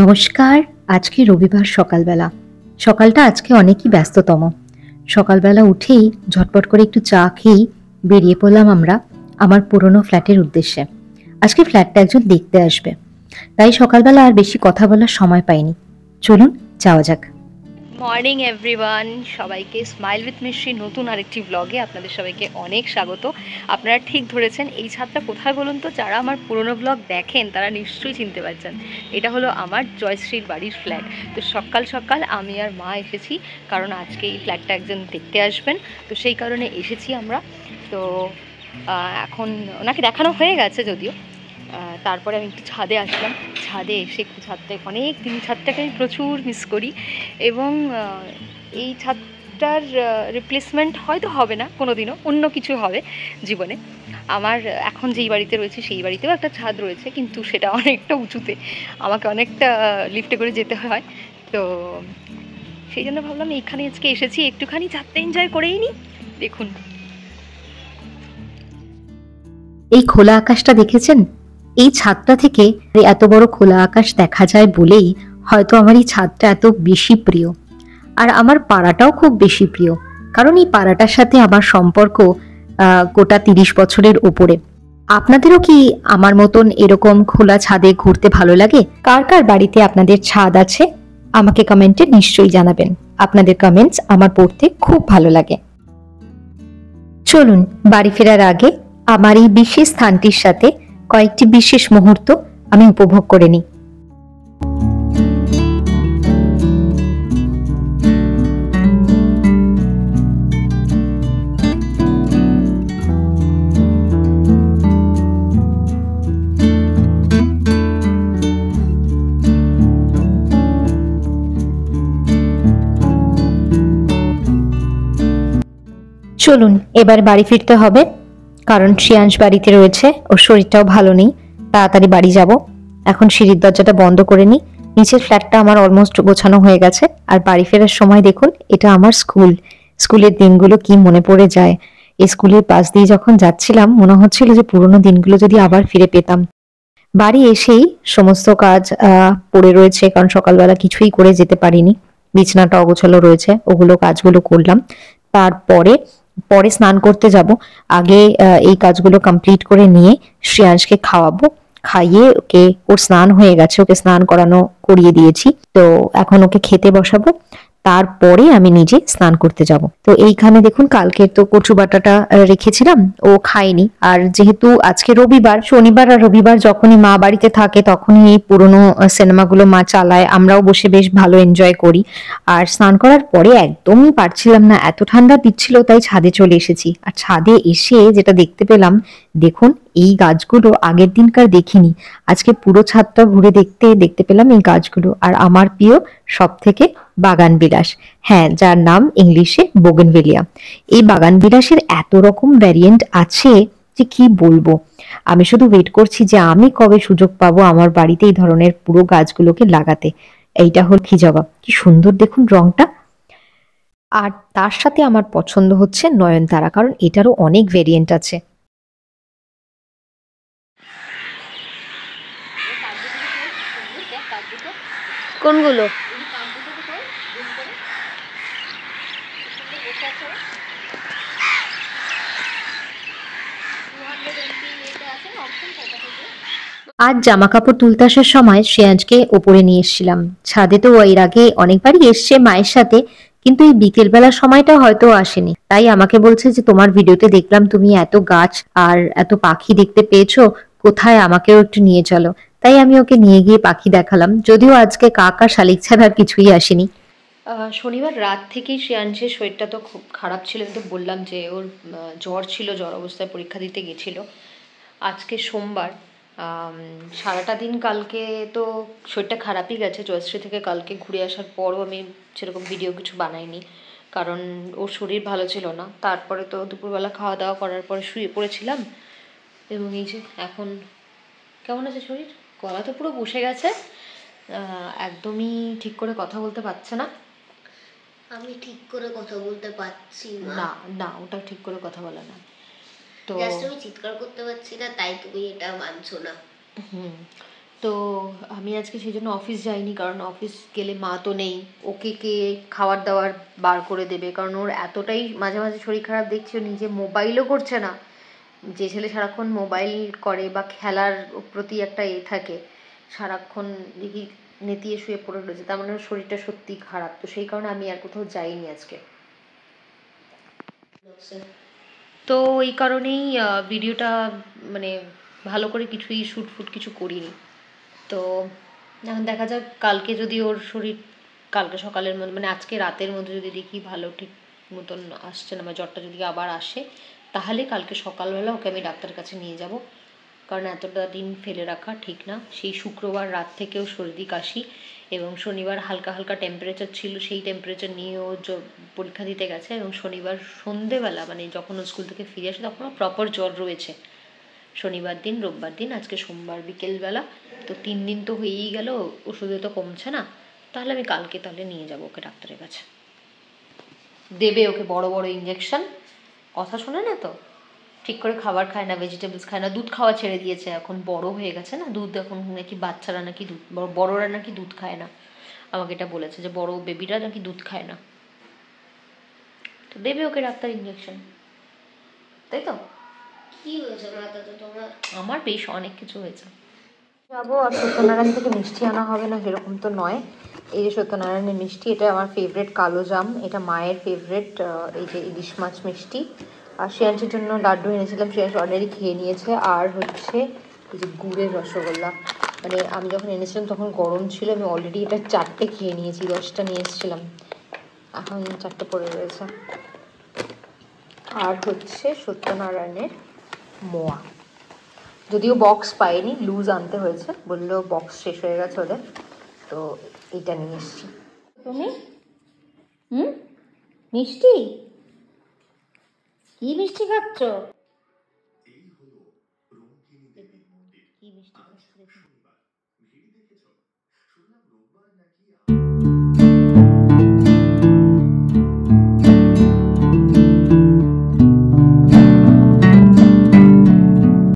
নমস্কার। আজকে রবিবার সকালবেলা। সকালটা আজকে অনেকই ব্যস্ততম। সকালবেলা উঠেই ঝটপট করে একটু চা খেয়েই বেরিয়ে পড়লাম আমরা আমার পুরনো ফ্ল্যাটের উদ্দেশ্যে। আজকে ফ্ল্যাটটা একজন দেখতে আসবে, তাই সকালবেলা আর বেশি কথা বলার সময় পাইনি। চলুন যাওয়া যাক। মর্নিং এভরিওয়ান, সবাইকে স্মাইল উইথ মিশ্রি নতুন আরেকটি ব্লগে আপনাদের সবাইকে অনেক স্বাগত। আপনারা ঠিক ধরেছেন, এই ছাদটা কোথায় বলুন তো? যারা আমার পুরনো ব্লগ দেখেন তারা নিশ্চয়ই চিনতে পারছেন। এটা হলো আমার জয়শ্রীর বাড়ির ফ্ল্যাট। তো সকাল সকাল আমি আর মা এসেছি, কারণ আজকে এই ফ্ল্যাটটা একজন দেখতে আসবেন, তো সেই কারণে এসেছি আমরা। তো এখন ওনাকে দেখানো হয়ে গেছে যদিও। তারপরে আমি একটু ছাদে আসলাম। ছাদে এসে ছাদটাকে আমি প্রচুর মিস করি, এবং এই ছাদটার রিপ্লেসমেন্ট হয়তো হবে না কোনো দিনও, অন্য কিছু হবে জীবনে। আমার এখন যেই বাড়িতে রয়েছে সেই বাড়িতেও একটা ছাদ রয়েছে, কিন্তু সেটা অনেকটা উঁচুতে, আমাকে অনেকটা লিফটে করে যেতে হয়। তো সেই জন্য ভাবলাম এখানে আজকে এসেছি, একটুখানি ছাদটা এনজয় করেই নিই। দেখুন, এই খোলা আকাশটা দেখেছেন? এই ছাদটা থেকে এত বড় খোলা আকাশ দেখা যায় বলেই হয়তো আমার এই ছাদটা এত বেশি প্রিয়। আর আমার পাড়াটাও খুব বেশি প্রিয়, কারণ এই পাড়াটার সাথে আমার সম্পর্ক গোটা 30 বছরের ওপরে। আপনাদেরও কি আমার মতন এরকম খোলা ছাদে ঘুরতে ভালো লাগে? কার কার বাড়িতে আপনাদের ছাদ আছে আমাকে কমেন্টে নিশ্চয়ই জানাবেন। আপনাদের কমেন্টস আমার পড়তে খুব ভালো লাগে। চলুন বাড়ি ফেরার আগে আমার এই বিশেষ স্থানটির সাথে কয়েকটি বিশেষ মুহূর্ত আমি উপভোগ করে নিই। চলুন এবার বাড়ি ফিরতে হবে, কারণ শ্রেয়াংশ বাড়িতে রয়েছে, ওর শরীরটাও ভালো নেই। তাড়াতাড়ি বাড়ি যাব। এখন সিঁড়ির দরজাটা বন্ধ করে নিই। নিচের ফ্ল্যাটটা আমার অলমোস্ট গোছানো হয়ে গেছে। আর বাড়ি ফেরার সময় দেখুন, এটা আমার স্কুলের দিনগুলো কি মনে পড়ে যায়। এই স্কুলের পাশ দিয়ে যখন যাচ্ছিলাম মনে হচ্ছিল যে পুরোনো দিনগুলো যদি আবার ফিরে পেতাম। বাড়ি এসেই সমস্ত কাজ পড়ে রয়েছে, কারণ সকালবেলা কিছুই করে যেতে পারিনি। বিছানাটা অগোছালো রয়েছে, কাজগুলো করলাম। তারপরে স্নান করতে যাব। আগে এই কাজগুলো কমপ্লিট করে নিয়ে শ্রেয়াংশকে খাওয়াবো। খাইয়ে ওর স্নান হয়ে গেছে, ওকে স্নান করিয়ে দিয়েছি। তো এখন ওকে খেতে বসাবো, তারপরে আমি নিজে স্নান করতে যাব। তো এইখানে দেখুন, কালকে তো কচু বাটাটা রেখেছিলাম, ও খায়নি। আর যেহেতু আজকে রবিবার, শনিবার আর রবিবার যখনই মা বাড়িতে থাকে তখনই এই পুরোনো সিনেমাগুলো মা চালায়, আমরাও বসে বেশ ভালো এনজয় করি। আর স্নান করার পরে একদমই পারছিলাম না, এত ঠান্ডা দিচ্ছিল, তাই ছাদে চলে এসেছি। আর ছাদে এসে যেটা দেখতে পেলাম, দেখুন এই গাছগুলো আগের দিনকার দেখিনি। আজকে পুরো ছাদটা ঘুরে দেখতে পেলাম এই গাছগুলো। আর আমার প্রিয় সব থেকে বাগান বিলাস, হ্যাঁ, যার নাম ইংলিশে বোগেনভেলিয়া। এই বাগান বিলাসের এত রকম ভ্যারিয়েন্ট আছে যে কি বলবো। আমি শুধু ওয়েট করছি যে আমি কবে সুযোগ পাবো আমার বাড়িতে এই ধরনের পুরো গাছগুলোকে লাগাতে। এইটা হল কি জবা, কি সুন্দর দেখুন রংটা। আর তার সাথে আমার পছন্দ হচ্ছে নয়নতারা, কারণ এটারও অনেক ভেরিয়েন্ট আছে। কোনগুলো? আজ জামা কাপড় তুলতে আসার সময় শ্রেয়াংশকে ওপরে নিয়ে এসেছিলাম। ছাদে তো এর আগে অনেকবারই এসছে মায়ের সাথে, কিন্তু এই বিকেল বেলার সময়টা হয়তো আসেনি। তাই আমাকে বলছে যে তোমার ভিডিওতে দেখলাম তুমি এত গাছ আর এত পাখি দেখতে পেয়েছো, কোথায় আমাকেও একটু নিয়ে চলো। তাই আমি ওকে নিয়ে গিয়ে পাখি দেখালাম, যদিও আজকে কাক আর শালিক ছাড়া আর কিছুই আসেনি। শনিবার রাত থেকেই শ্রেয়াংশের শরীরটা তো খুব খারাপ ছিল, তো বললাম যে ওর জ্বর ছিল, জ্বর অবস্থায় পরীক্ষা দিতে গেছিলো। আজকে সোমবার, সারাটা দিন কালকে তো শরীরটা খারাপই গেছে। জয়শ্রী থেকে কালকে ঘুরে আসার পরও আমি সেরকম ভিডিও কিছু বানাইনি, কারণ ওর শরীর ভালো ছিল না। তারপরে তো দুপুরবেলা খাওয়া দাওয়া করার পরে শুয়ে পড়েছিলাম, এবং এই যে এখন কেমন আছে শরীর। গলা তো পুরো বসে গেছে, একদমই ঠিক করে কথা বলতে পারছে না। আমি ঠিক করে কথা বলতে পারছি না না, ওটা ঠিক করে কথা বলে না। তো জাস্ট আমি চিৎকার করতে পারছি না, তাই তুমি এটা মানছো না। তো আমি আজকে সেই জন্য অফিস যাইনি, কারণ অফিস গেলে মা তো নেই, ওকে কে খাবার দাবার বার করে দেবে, কারণ ওর এতটাই মাঝে মাঝে শরীর খারাপ দেখছি, ও নিজে মোবাইলও করছে না। যে ছেলে সারাক্ষণ মোবাইল করে বা খেলার প্রতি একটা থাকে, সারাক্ষণ দেখি নেতিয়ে শুয়ে পড়ে রয়েছে, তার মানে ওর শরীরটা সত্যিই খারাপ। তো সেই কারণে আমি আর কোথাও যাইনি আজকে। তো এই কারণেই ভিডিওটা মানে ভালো করে কিছুই শ্যুট ফুট কিছু করিনি। তো এখন দেখা যাক, কালকে যদি ওর শরীর কালকে সকালের মধ্যে মানে আজকে রাতের মধ্যে যদি দেখি ভালো ঠিক মতন আসছে না বা জ্বরটা যদি আবার আসে, তাহলে কালকে সকালবেলা ওকে আমি ডাক্তারের কাছে নিয়ে যাব, কারণ এতটা দিন ফেলে রাখা ঠিক না। সেই শুক্রবার রাত থেকেও সর্দি কাশি, এবং শনিবার হালকা হালকা টেম্পারেচার ছিল, সেই টেম্পারেচার নিয়ে ও পরীক্ষা দিতে গেছে, এবং শনিবার সন্ধেবেলা মানে যখন ও স্কুল থেকে ফিরে আসে তখন প্রপার জ্বর রয়েছে। শনিবার দিন, রোববার দিন, আজকে সোমবার বিকেলবেলা, তো 3 দিন তো হয়েই গেল, ওষুধে তো কমছে না। তাহলে আমি কালকে তাহলে নিয়ে যাবো ওকে ডাক্তারের কাছে, দেবে ওকে বড় বড় ইঞ্জেকশন। কথা শোনে না তো, ঠিক করে খাবার খায় না, ভেজিটেবলস খায় না, দুধ খাওয়া ছেড়ে দিয়েছে, এখন বড় হয়ে গেছে না, দুধ এখন নাকি বাচ্চারা নাকি দুধ, বড়রা নাকি দুধ খায় না। আমাকে এটা বলেছে যে বড় বেবিরা নাকি দুধ খায় না। তো দেবে ওকে ডাক্তার ইঞ্জেকশন, তাই তো। কি হয়েছে মাথাতে তোমার? আমার বেশ অনেক কিছু হয়েছে। যাবো, আর সত্যনারায়ণ থেকে মিষ্টি আনা হবে না সেরকম তো নয়। এই যে সত্যনারায়ণের মিষ্টি, এটা আমার ফেভারেট কালো জাম, এটা মায়ের ফেভারেট। এই যে ইলিশ মাছ মিষ্টি, আর শ্রেয়াংসের জন্য লাড্ডু এনেছিলাম, শ্রেয়াংস অলরেডি খেয়ে নিয়েছে। আর হচ্ছে এই যে গুড়ের রসগোল্লা, মানে আমি যখন এনেছিলাম তখন গরম ছিল, আমি অলরেডি এটা 4টে খেয়ে নিয়েছি, 10টা নিয়ে এসেছিলাম, এখন 4টে পড়ে রয়েছে। আর হচ্ছে সত্যনারায়ণের মোয়া, যদিও বক্স পাইনি, লুজ আনতে হয়েছে, বললো বক্স শেষ হয়ে গেছে ওদের, তো এইটা নিয়ে এসছি। তুমি মিষ্টি, কি মিষ্টি খাচ্ছ? কি মিষ্টি খাচ্ছ দেখুন।